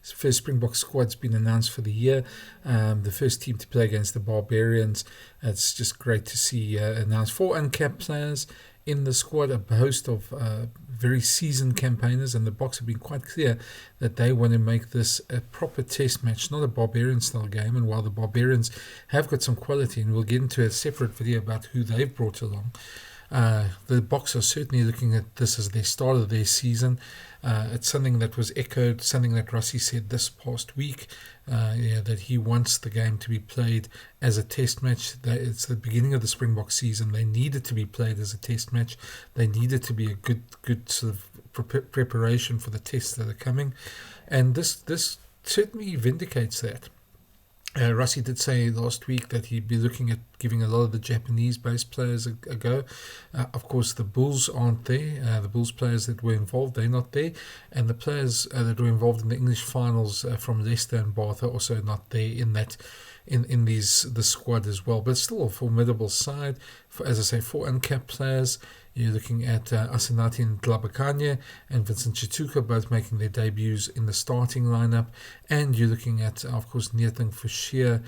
First Springbok squad's been announced for the year. The first team to play against the Barbarians. It's just great to see announced 4 uncapped players in the squad, a host of very seasoned campaigners, and the Boks have been quite clear that they want to make this a proper test match, not a Barbarian style game. And while the Barbarians have got some quality, and we'll get into a separate video about who they've brought along, the Boks are certainly looking at this as their start of their season. It's something that was echoed, something that Rassie said this past week, that he wants the game to be played as a test match. It's the beginning of the Springbok season. They need it to be played as a test match. They need it to be a good sort of preparation for the tests that are coming. And this certainly vindicates that. Rassie did say last week that he'd be looking at giving a lot of the Japanese-based players a go. Of course, the Bulls aren't there. The Bulls players that were involved, they're not there. And the players that were involved in the English finals from Leicester and Bath are also not there in the squad as well. But still a formidable side. As I say, 4 uncapped players. You're looking at Asinathi and Ntlabakanye and Vincent Tshituka both making their debuts in the starting lineup. And you're looking at, of course, Ntlabakanye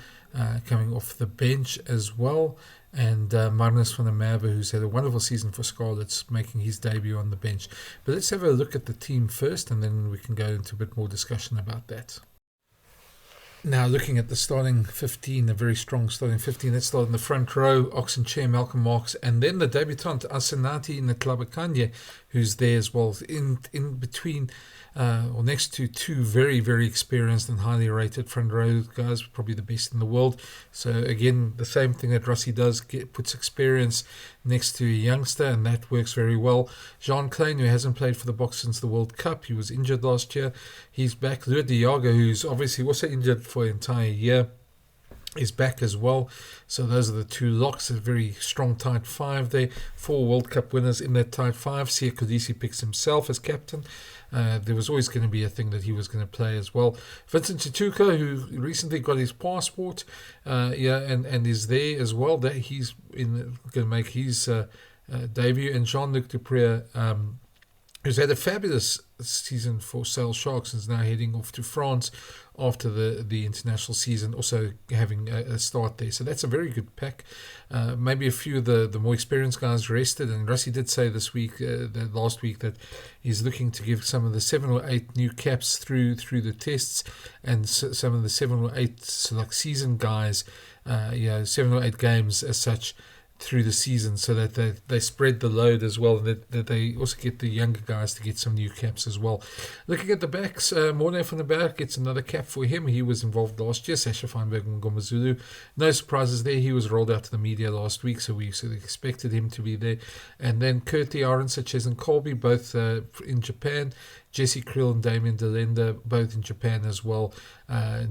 coming off the bench as well. And Magnus van der Merwe, who's had a wonderful season for Scarlets, making his debut on the bench. But let's have a look at the team first, and then we can go into a bit more discussion about that. Now, looking at the starting 15, a very strong starting 15. Let's start in the front row, Oxen Chair, Malcolm Marx, and then the debutant, Asinathi Ntlabakanye, who's there as well, in between, or next to 2 very, very experienced and highly rated front row guys, probably the best in the world. So again, the same thing that Rassie does, puts experience next to a youngster, and that works very well. Jean Klein, who hasn't played for the Boks since the World Cup, he was injured last year. He's back. Lua Diago, who's obviously also injured for an entire year, is back as well. So those are the 2 locks. A very strong tight 5 there. 4 World Cup winners in that tight 5. Siya Kolisi picks himself as captain. There was always going to be a thing that he was going to play as well. Vincent Tshituka, who recently got his passport, and is there as well. That he's going to make his debut. And Jean-Luc Dupré, who's had a fabulous season for Sale Sharks and is now heading off to France after the international season, also having a start there. So that's a very good pack. Maybe a few of the more experienced guys rested, and Rassie did say this week, last week, that he's looking to give some of the 7 or 8 new caps through the tests, and some of the 7 or 8 season guys, 7 or 8 games as such, through the season, so that they spread the load as well, and that they also get the younger guys to get some new caps as well. Looking at the backs, Morne van der Berg gets another cap for him. He was involved last year. Sasha Feinberg and Ngomazulu, no surprises there. He was rolled out to the media last week, so we sort of expected him to be there. And then Kurti Arendse and Colby, both in Japan. Jesse Krill and Damien Delenda, both in Japan as well.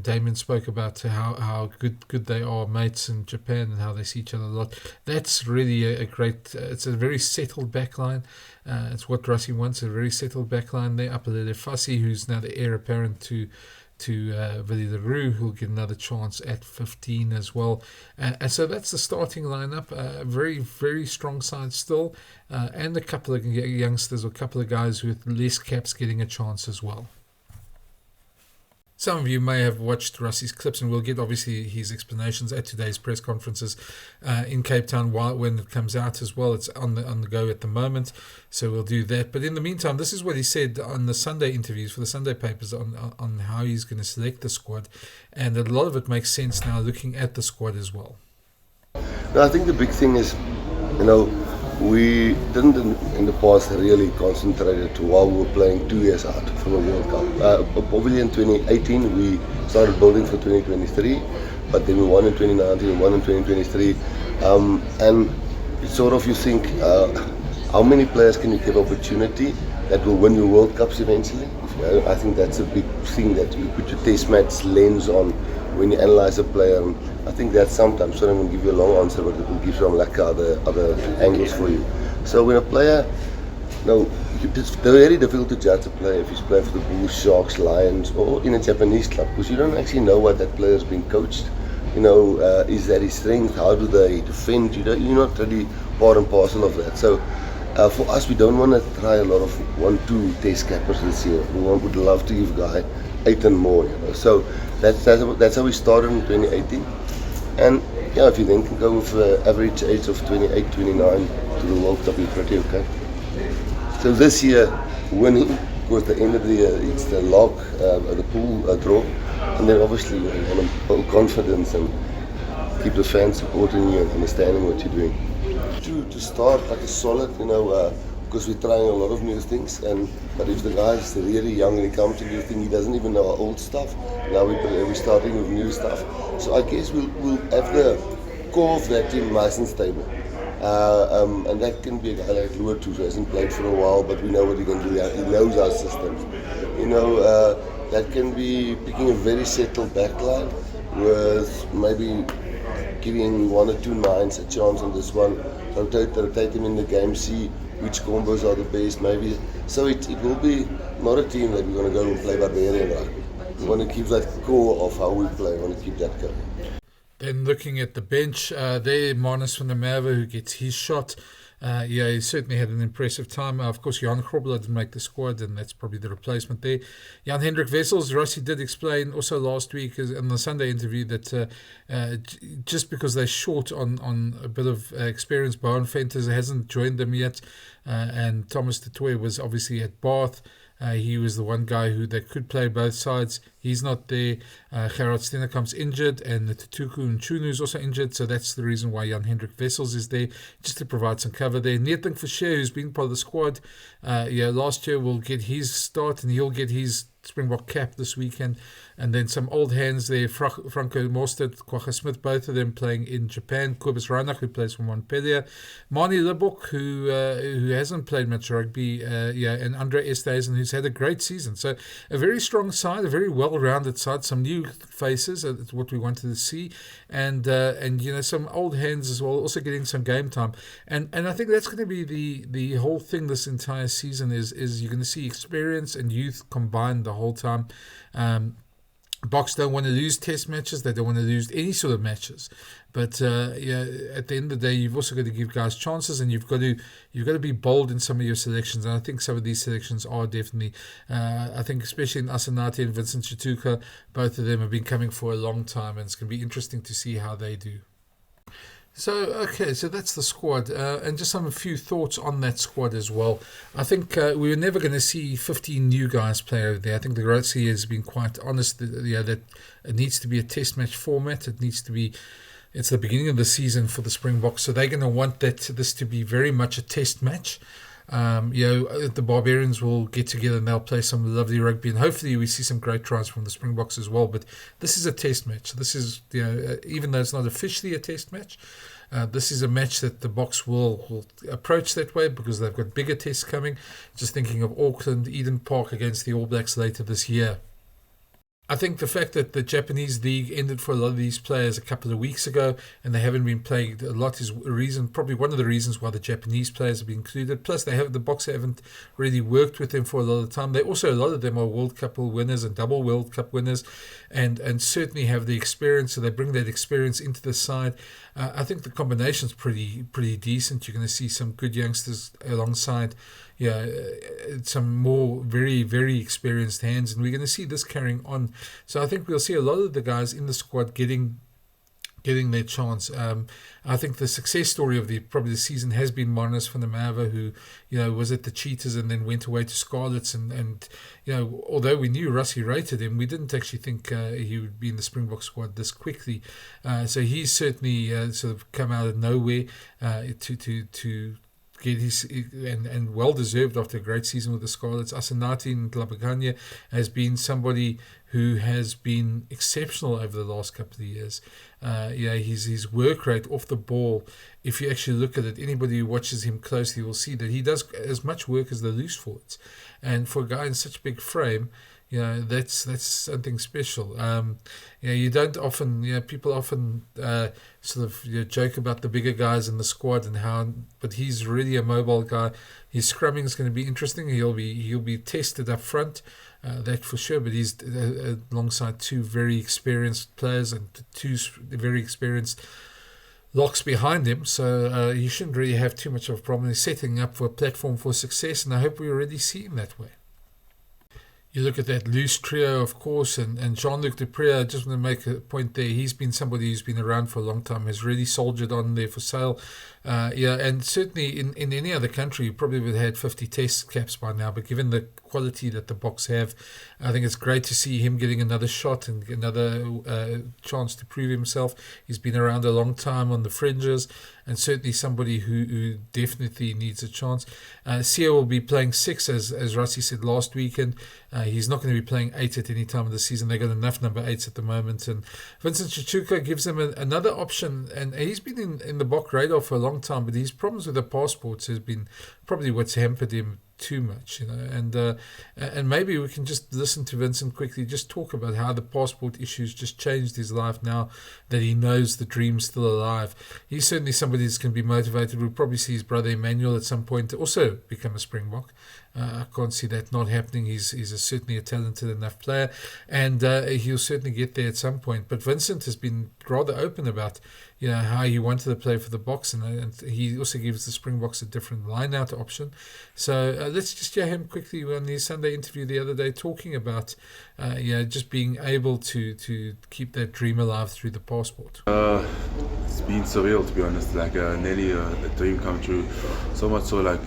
Damien spoke about how good they are mates in Japan and how they see each other a lot. That's really a great, it's a very settled backline. It's what Rassie wants, a very settled backline there. Apalele Fassi, who's now the heir apparent to Willie Leroux, who'll get another chance at 15 as well. And so that's the starting lineup. Very, very strong side still. And a couple of youngsters, or a couple of guys with less caps getting a chance as well. Some of you may have watched Rassie's clips, and we'll get obviously his explanations at today's press conferences in Cape Town when it comes out as well. It's on the go at the moment, so we'll do that. But in the meantime, this is what he said on the Sunday interviews for the Sunday papers on how he's going to select the squad, and a lot of it makes sense now looking at the squad as well. No, I think the big thing is, we didn't in the past really concentrate while we were playing 2 years out from the World Cup. Probably in 2018 we started building for 2023, but then we won in 2019, we won in 2023, and sort of you think, how many players can you give opportunity that will win your World Cups eventually? I think that's a big thing that you put your test match lens on when you analyze a player. And I think that sometimes, so I'm going to give you a long answer, but it will give some like other angles for you. So when a player, it's very difficult to judge a player if he's playing for the Bulls, Sharks, Lions, or in a Japanese club, because you don't actually know what that player has been coached. Is that his strength? How do they defend? You're not really part and parcel of that. So For us, we don't want to try a lot of 1-2 test cappers this year. Would love to give guy 8 and more. So that's how we started in 2018. And yeah, if you then can go with average age of 28, 29 to the World Cup, you're pretty okay. So this year, winning, because the end of the year, it's the lock, the pool draw, and then obviously you want to build confidence and keep the fans supporting you and understanding what you're doing. To start like a solid, because we're trying a lot of new things, but if the guy is really young and he comes to new thing, he doesn't even know our old stuff. Now we're starting with new stuff. So I guess we'll have the core of that team nice and stable. And that can be a guy like Lua too, who hasn't played for a while, but we know what he can do. He knows our systems. That can be picking a very settled backline with maybe giving 1 or 2 nines a chance on this one, rotate him in the game, see which combos are the best, maybe. So it will be not a team that we're going to go and play barbarian rugby. We want to keep that core of how we play, we want to keep that going. Then looking at the bench, there Marnus van der Merwe, who gets his shot. He certainly had an impressive time. Of course, Jan Grobler didn't make the squad, and that's probably the replacement there. Jan-Hendrik Wessels, Rassie did explain also last week in the Sunday interview that just because they're short on a bit of experience, Bohan Venters hasn't joined them yet, and Thomas du Toit was obviously at Bath. He was the one guy that could play both sides. He's not there. Gerard Stenekamp's injured, and Tshituka Nchunu is also injured, so that's the reason why Jan-Hendrik Wessels is there, just to provide some cover there. Neertling Fischer, who's been part of the squad, last year will get his start, and he'll get his Springbok cap this weekend. And then some old hands there, Franco Mostert, Kwagga Smith, both of them playing in Japan. Kobus Reinach, who plays for Montpellier. Mani Libbok, who hasn't played much rugby, and Andre Esthuizen, who's had a great season. So a very strong side, a very well-rounded side, some new faces, that's what we wanted to see. And some old hands as well, also getting some game time. And I think that's going to be the whole thing this entire season is you're going to see experience and youth combined the whole time. Boks don't want to lose test matches. They don't want to lose any sort of matches. But at the end of the day, you've also got to give guys chances, and you've got to be bold in some of your selections. And I think some of these selections are definitely. I think especially in Asanati and Vincent Tshituka, both of them have been coming for a long time, and it's going to be interesting to see how they do. So that's the squad, and just a few thoughts on that squad as well. I think we were never going to see 15 new guys play over there. I think the Rassie has been quite honest that it needs to be a test match format. It's the beginning of the season for the Springboks, so they're going to want this to be very much a test match. The Barbarians will get together and they'll play some lovely rugby, and hopefully we see some great tries from the Springboks as well. But this is a test match. This is, even though it's not officially a test match, this is a match that the Boks will approach that way because they've got bigger tests coming. Just thinking of Auckland, Eden Park against the All Blacks later this year. I think the fact that the Japanese league ended for a lot of these players a couple of weeks ago and they haven't been playing a lot is probably one of the reasons why the Japanese players have been included. Plus, the Boks haven't really worked with them for a lot of time. A lot of them are World Cup winners and double World Cup winners, and certainly have the experience. So they bring that experience into the side. I think the combination's pretty decent. You're going to see some good youngsters alongside. Some more very, very experienced hands, and we're going to see this carrying on. So I think we'll see a lot of the guys in the squad getting their chance. I think the success story of probably the season has been Marnus van der Merwe, who was at the Cheetahs and then went away to Scarlets, and although we knew Rassie rated him, we didn't actually think he would be in the Springbok squad this quickly. So he's certainly sort of come out of nowhere to get his, and well deserved after a great season with the Scarlets. Asanati Ntlabakanye has been somebody who has been exceptional over the last couple of years. His work rate off the ball, if you actually look at it, anybody who watches him closely will see that he does as much work as the loose forwards. And for a guy in such a big frame, that's something special. You don't often, people often sort of joke about the bigger guys in the squad and but he's really a mobile guy. His scrumming is going to be interesting. He'll be tested up front, that for sure. But he's alongside two very experienced players and two very experienced locks behind him, so he shouldn't really have too much of a problem. He's setting up for a platform for success, and I hope we already see him that way. You look at that loose trio, of course, and Jean-Luc Dupré, I just want to make a point there. He's been somebody who's been around for a long time, has really soldiered on there for sale. And certainly in any other country, you probably would have had 50 test caps by now, but given the quality that the Boks have, I think it's great to see him getting another shot and another chance to prove himself. He's been around a long time on the fringes, and certainly somebody who definitely needs a chance. Sia will be playing 6, as Rassie said last weekend. He's not going to be playing 8 at any time of the season. They've got enough number 8s at the moment. And Vincent Tshituka gives them another option. And he's been in the Bok radar for a long time, but his problems with the passports has been probably what's hampered him too much, and maybe we can just listen to Vincent quickly, just talk about how the passport issues just changed his life now that he knows the dream's still alive. He's certainly somebody that's going to be motivated. We'll probably see his brother Emmanuel at some point to also become a Springbok. I can't see that not happening. He's certainly a talented enough player, and he'll certainly get there at some point. But Vincent has been rather open about how he wanted to play for the Boks, and he also gives the Springboks a different line-out option. So let's just hear him quickly on his Sunday interview the other day talking about just being able to keep that dream alive through the passport. It's been surreal, to be honest, like nearly a dream come true. So much so, like,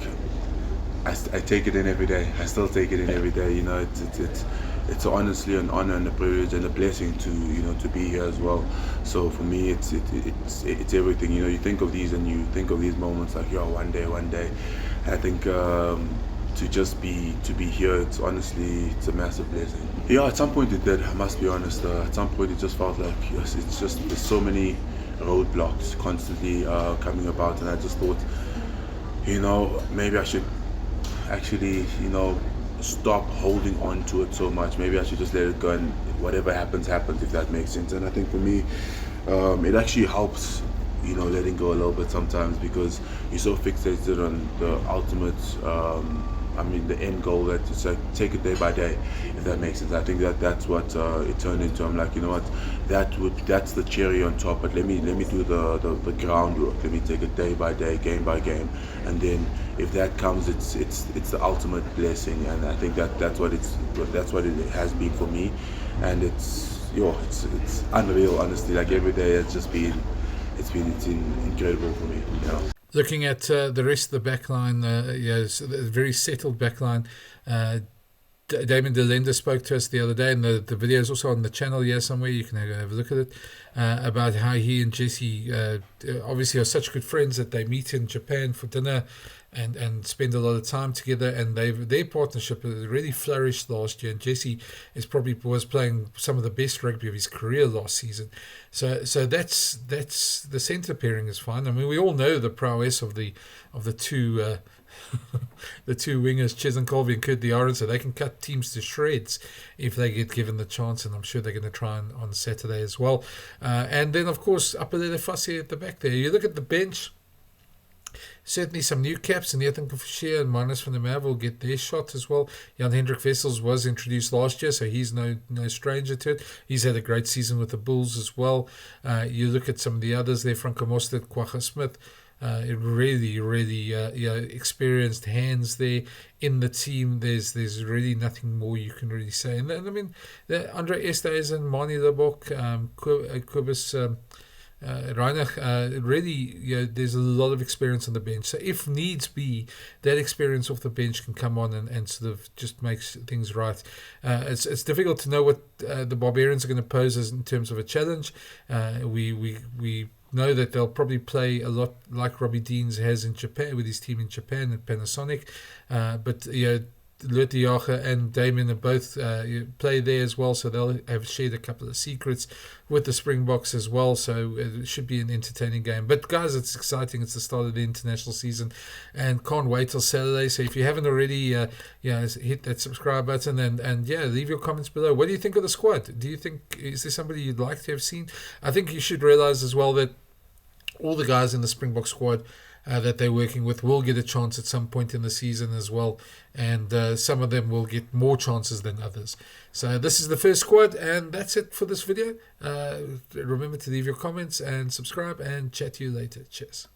I take it in every day. I still take it in every day. It's honestly an honor and a privilege and a blessing to be here as well. So for me, it's everything. You think of these and you think of these moments like, one day. I think to be here, it's a massive blessing. Yeah, at some point it did. I must be honest. At some point it just felt like it's just there's so many roadblocks constantly coming about, and I just thought, maybe I should actually, stop holding on to it so much. Maybe I should just let it go, and whatever happens, if that makes sense. And I think for me, it actually helps, letting go a little bit sometimes, because you're so fixated on the ultimate, the end goal, that it's like take it day by day, if that makes sense. I think that's what it turned into. I'm like, you know what, that's the cherry on top, but let me do the groundwork. Let me take it day by day, game by game, and then if that comes, it's the ultimate blessing. And I think that's what it has been for me, and it's unreal, honestly. Like every day it's been incredible for me. Looking at the rest of the back line, it's a very settled back line. Damon Delenda spoke to us the other day, and the video is also on the channel here somewhere. You can have a look at it, about how he and Jesse obviously are such good friends that they meet in Japan for dinner and spend a lot of time together, and their partnership really flourished last year, and Jesse was playing some of the best rugby of his career last season. So that's the centre pairing is fine. I mean, we all know the prowess of the two the two wingers, Ches and Colby and Kurt Diarra, so they can cut teams to shreds if they get given the chance, and I'm sure they're going to try on Saturday as well. And then, of course, Apelele Fassi at the back there. You look at the bench, certainly some new caps, and Ethan Kofashia and Manus van der Merwe will get their shot as well. Jan Hendrik Wessels was introduced last year, so he's no stranger to it. He's had a great season with the Bulls as well. You look at some of the others there, Franco Mostert, Kwagga Smith, really experienced hands there in the team. There's really nothing more you can really say. And I mean, Andre Esthuizen, Mani Lebok, Kobus Reinach, really, there's a lot of experience on the bench. So if needs be, that experience off the bench can come on and sort of just makes things right. It's difficult to know what the Barbarians are going to pose as in terms of a challenge. We know that they'll probably play a lot like Robbie Deans has in Japan, with his team in Japan at Panasonic. But Lutiaga and Damien are both play there as well, so they'll have shared a couple of secrets with the Springboks as well, so it should be an entertaining game. But guys, it's exciting. It's the start of the international season, and can't wait till Saturday. So if you haven't already, hit that subscribe button and leave your comments below. What do you think of the squad? Do you think, is there somebody you'd like to have seen? I think you should realize as well that all the guys in the Springbok squad that they're working with will get a chance at some point in the season as well, and some of them will get more chances than others. So this is the first squad, and that's it for this video. Remember to leave your comments and subscribe, and chat to you later. Cheers.